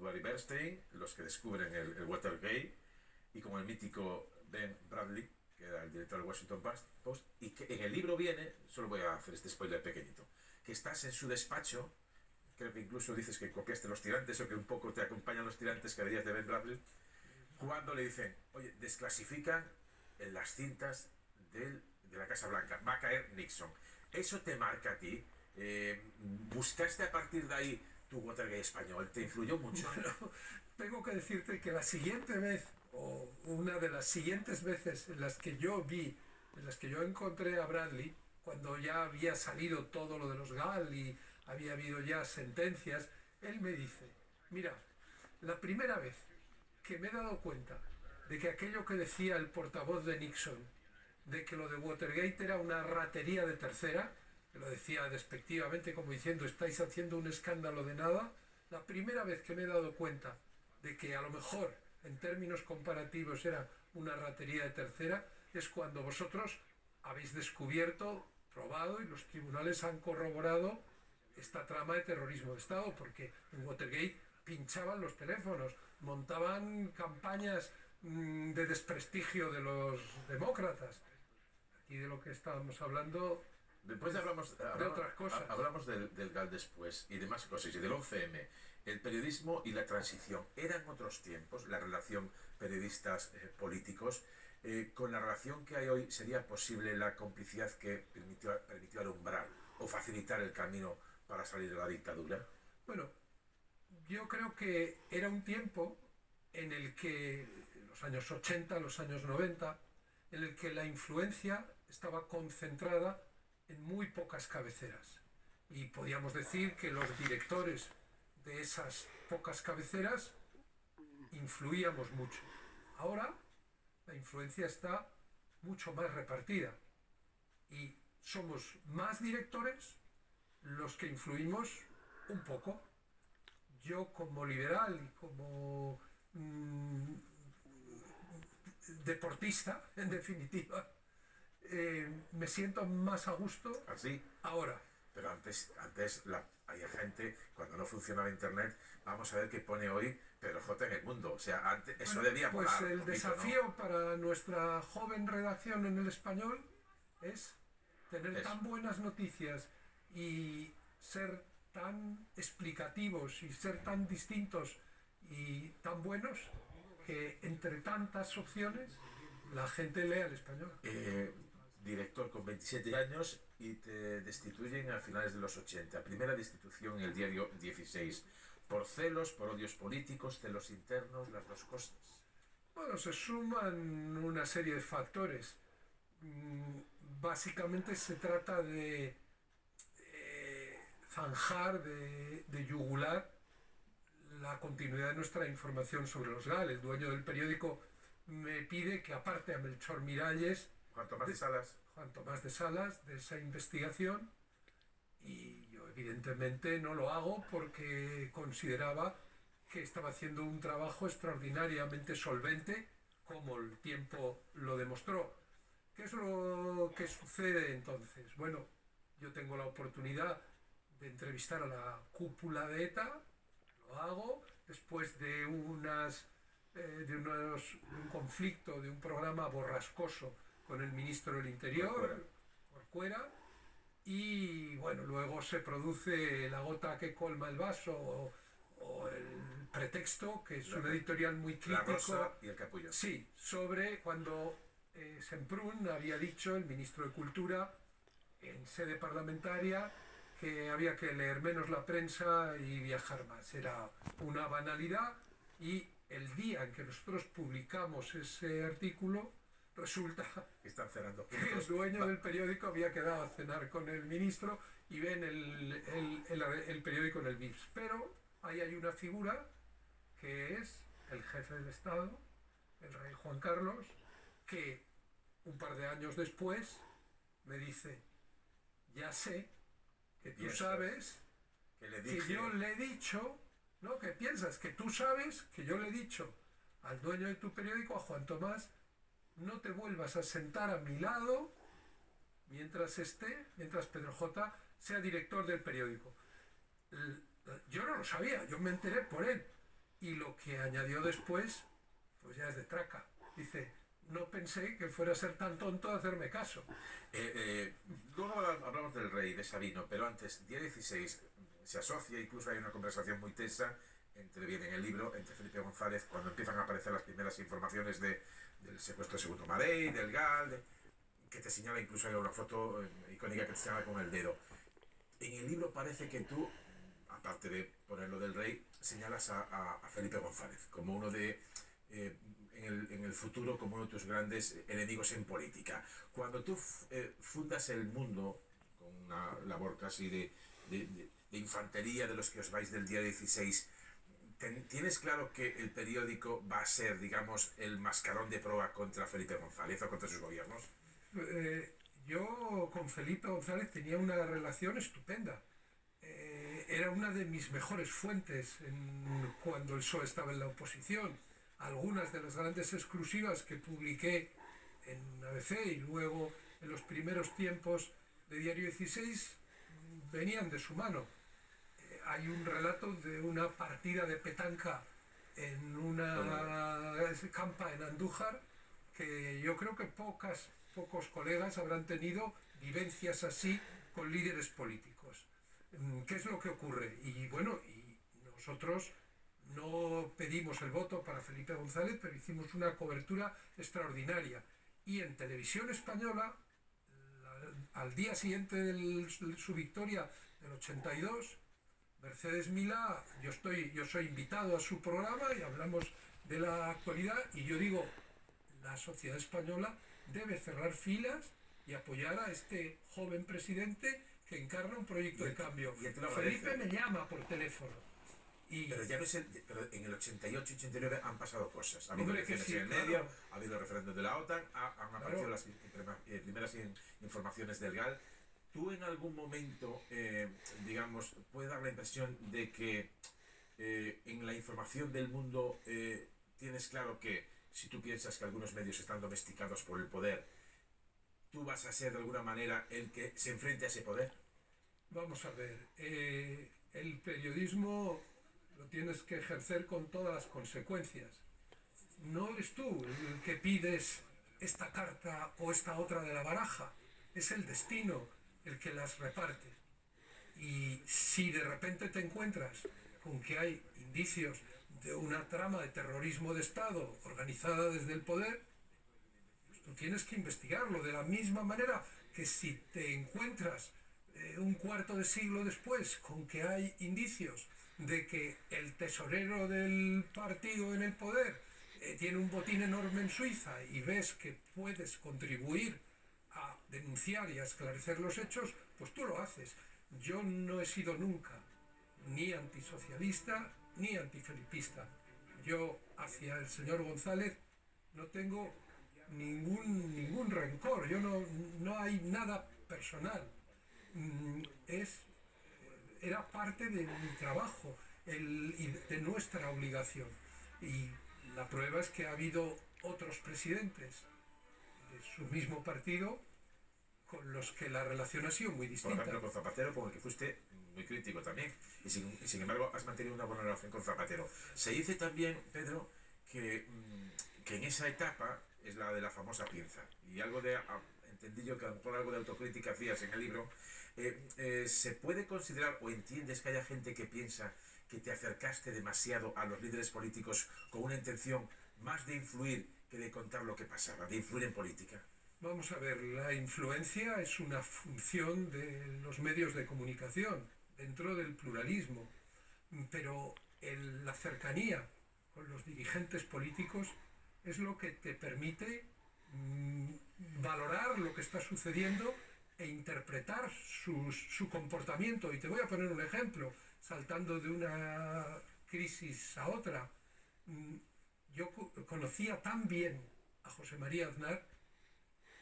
Edward y Bernstein los que descubren el Watergate, y como el mítico Ben Bradley, que era el director del Washington Post, y que en el libro viene, solo voy a hacer este spoiler pequeñito, que estás en su despacho, creo que incluso dices que copiaste Los Tirantes o que un poco te acompañan Los Tirantes que verías de Ben Bradley, cuando le dicen, oye, desclasifican en las cintas de la Casa Blanca, va a caer Nixon. ¿Eso te marca a ti? ¿Buscaste a partir de ahí tu Watergate español? ¿Te influyó mucho? Bueno, tengo que decirte que la siguiente vez, o una de las siguientes veces en las que yo vi, en las que yo encontré a Bradley, cuando ya había salido todo lo de los GAL y había habido ya sentencias, él me dice, mira, la primera vez que me he dado cuenta de que aquello que decía el portavoz de Nixon, de que lo de Watergate era una ratería de tercera, que lo decía despectivamente como diciendo estáis haciendo un escándalo de nada, la primera vez que me he dado cuenta de que a lo mejor en términos comparativos era una ratería de tercera es cuando vosotros habéis descubierto, probado y los tribunales han corroborado esta trama de terrorismo de Estado, porque en Watergate pinchaban los teléfonos, montaban campañas de desprestigio de los demócratas. Aquí de lo que estábamos hablando. Después de otras cosas. Hablamos del GAL después y demás cosas, y del 11M. El periodismo y la transición. Eran otros tiempos, la relación periodistas-políticos. Con la relación que hay hoy, ¿sería posible la complicidad que permitió alumbrar o facilitar el camino para salir de la dictadura? Bueno, yo creo que era un tiempo en el que, los años 80, los años 90, en el que la influencia estaba concentrada en muy pocas cabeceras. Y podíamos decir que los directores de esas pocas cabeceras influíamos mucho. Ahora la influencia está mucho más repartida y somos más directores los que influimos un poco. Yo como liberal y como deportista, en definitiva, me siento más a gusto ¿Así? ahora. Pero antes había gente, cuando no funcionaba internet, vamos a ver qué pone hoy Pedro J en el mundo. O sea, antes eso debía pues molar. el poquito, desafío, ¿no? para nuestra joven redacción en el Español es tener Eso. tan buenas noticias y ser tan explicativos y ser tan distintos y tan buenos que entre tantas opciones la gente lea el Español. Director con 27 años y te destituyen a finales de los 80. Primera destitución en el diario 16. Por celos, por odios políticos, celos internos, las dos cosas. Bueno, se suman una serie de factores. Básicamente se trata de zanjar, de yugular la continuidad de nuestra información sobre los GAL. El dueño del periódico me pide que aparte a Melchor Miralles, Juan Tomás de Salas. Juan Tomás de Salas, de esa investigación, y yo evidentemente no lo hago porque consideraba que estaba haciendo un trabajo extraordinariamente solvente, como el tiempo lo demostró. ¿Qué es lo que sucede entonces? Bueno, yo tengo la oportunidad de entrevistar a la cúpula de ETA, lo hago, después de un conflicto, de un programa borrascoso con el ministro del Interior, Corcuera, y bueno, luego se produce la gota que colma el vaso o el pretexto, que es un editorial muy crítico. La Rosa y el Capullo. Sí, sobre cuando Semprún había dicho, el ministro de Cultura, en sede parlamentaria, que había que leer menos la prensa y viajar más. Era una banalidad, y el día en que nosotros publicamos ese artículo, resulta Están cerrando que el dueño del periódico había quedado a cenar con el ministro y ven el periódico en el VIPS. Pero ahí hay una figura que es el jefe del Estado, el rey Juan Carlos, que un par de años después me dice, ya sé que tú sabes que yo le he dicho, ¿no? ¿Qué piensas? Que tú sabes que yo le he dicho al dueño de tu periódico, a Juan Tomás, no te vuelvas a sentar a mi lado mientras Pedro J sea director del periódico. Yo no lo sabía, yo me enteré por él. Y lo que añadió después, pues ya es de traca. Dice, no pensé que fuera a ser tan tonto de hacerme caso. Luego hablamos del rey, de Sabino, pero antes, día 16, se asocia, incluso hay una conversación muy tensa, viene en el libro, entre Felipe González, cuando empiezan a aparecer las primeras informaciones del secuestro de Segundo Marey, del GAL, que te señala, incluso hay una foto icónica que te señala con el dedo. En el libro parece que tú, aparte de ponerlo del rey, señalas a Felipe González como uno de, en el futuro, como uno de tus grandes enemigos en política. Cuando tú fundas El Mundo, con una labor casi de infantería de los que os vais del día 16, ¿tienes claro que el periódico va a ser, digamos, el mascarón de proa contra Felipe González o contra sus gobiernos? Yo con Felipe González tenía una relación estupenda. Era una de mis mejores fuentes cuando el PSOE estaba en la oposición. Algunas de las grandes exclusivas que publiqué en ABC y luego en los primeros tiempos de Diario 16 venían de su mano. Hay un relato de una partida de petanca en una campa en Andújar que yo creo que pocos colegas habrán tenido vivencias así con líderes políticos. ¿Qué es lo que ocurre? Y bueno, y nosotros no pedimos el voto para Felipe González, pero hicimos una cobertura extraordinaria. Y en Televisión Española, al día siguiente de su victoria del 82, Mercedes Milá, yo soy invitado a su programa y hablamos de la actualidad y yo digo, la sociedad española debe cerrar filas y apoyar a este joven presidente que encarna un proyecto de cambio. Felipe me llama por teléfono. Pero ya no es pero en el 88-89 han pasado cosas. Ha habido elecciones en el medio, ha habido referéndum de la OTAN, han aparecido las primeras informaciones del GAL. ¿Tú en algún momento, digamos, puedes dar la impresión de que en la información del mundo tienes claro que si tú piensas que algunos medios están domesticados por el poder, tú vas a ser de alguna manera el que se enfrente a ese poder? Vamos a ver, el periodismo lo tienes que ejercer con todas las consecuencias. No eres tú el que pides esta carta o esta otra de la baraja, es el destino el que las reparte. Y si de repente te encuentras con que hay indicios de una trama de terrorismo de Estado organizada desde el poder, pues tú tienes que investigarlo de la misma manera que si te encuentras un cuarto de siglo después con que hay indicios de que el tesorero del partido en el poder tiene un botín enorme en Suiza y ves que puedes contribuir a denunciar y a esclarecer los hechos, pues tú lo haces. Yo no he sido nunca ni antisocialista ni antifelipista. Yo hacia el señor González no tengo ningún rencor, no hay nada personal. Era parte de mi trabajo y de nuestra obligación. Y la prueba es que ha habido otros presidentes de su mismo partido con los que la relación ha sido muy distinta. Por ejemplo, con Zapatero, con el que fuiste muy crítico también. Y sin embargo, has mantenido una buena relación con Zapatero. Se dice también, Pedro, que en esa etapa es la de la famosa pinza. Y algo entendí yo que a lo mejor algo de autocrítica hacías en el libro. ¿Se puede considerar o entiendes que haya gente que piensa que te acercaste demasiado a los líderes políticos con una intención más de influir que de contar lo que pasaba, de influir en política? Vamos a ver, la influencia es una función de los medios de comunicación dentro del pluralismo, pero la cercanía con los dirigentes políticos es lo que te permite valorar lo que está sucediendo e interpretar su comportamiento. Y te voy a poner un ejemplo, saltando de una crisis a otra. Yo conocía tan bien a José María Aznar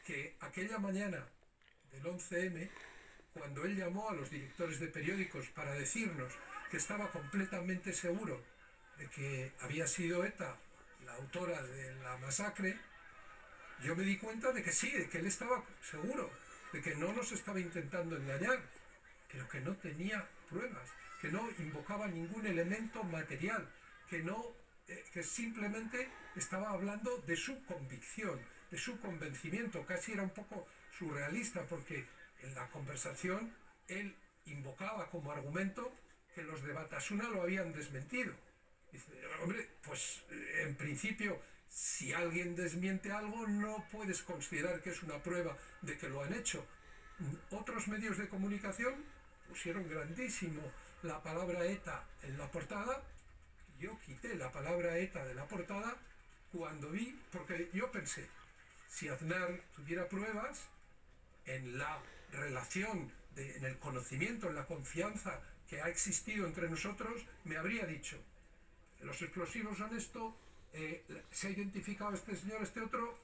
que aquella mañana del 11M, cuando él llamó a los directores de periódicos para decirnos que estaba completamente seguro de que había sido ETA la autora de la masacre, yo me di cuenta de que sí, de que él estaba seguro, de que no nos estaba intentando engañar, pero que no tenía pruebas, que no invocaba ningún elemento material. que no, que simplemente estaba hablando de su convicción, de su convencimiento. Casi era un poco surrealista, porque en la conversación él invocaba como argumento que los de Batasuna lo habían desmentido. Dice, hombre, pues en principio, si alguien desmiente algo, no puedes considerar que es una prueba de que lo han hecho. Otros medios de comunicación pusieron grandísimo la palabra ETA en la portada. Yo quité la palabra ETA de la portada cuando vi, porque yo pensé, si Aznar tuviera pruebas en la relación, en el conocimiento, en la confianza que ha existido entre nosotros, me habría dicho, los explosivos son esto, se ha identificado este señor, este otro,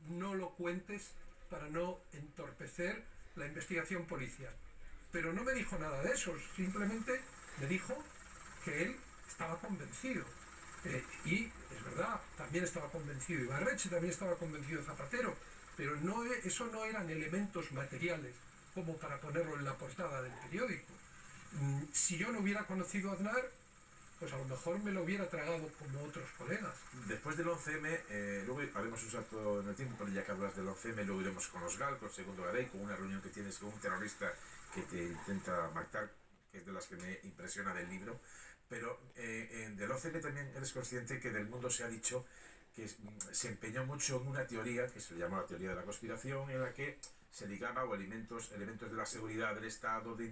no lo cuentes para no entorpecer la investigación policial. Pero no me dijo nada de eso, simplemente me dijo que él estaba convencido. Y es verdad, también estaba convencido Ibarretxe, también estaba convencido Zapatero, pero no, eso no eran elementos materiales como para ponerlo en la portada del periódico. Si yo no hubiera conocido a Aznar, pues a lo mejor me lo hubiera tragado como otros colegas. Después del 11M, luego haremos un salto en el tiempo, pero ya que hablas del 11M, luego iremos con los GAL, con Segundo Garay, con una reunión que tienes con un terrorista que te intenta matar, que es de las que me impresiona del libro. Pero del 11M también eres consciente que del mundo se ha dicho que se empeñó mucho en una teoría que se llamó la teoría de la conspiración, en la que se ligaba o elementos de la seguridad del Estado, de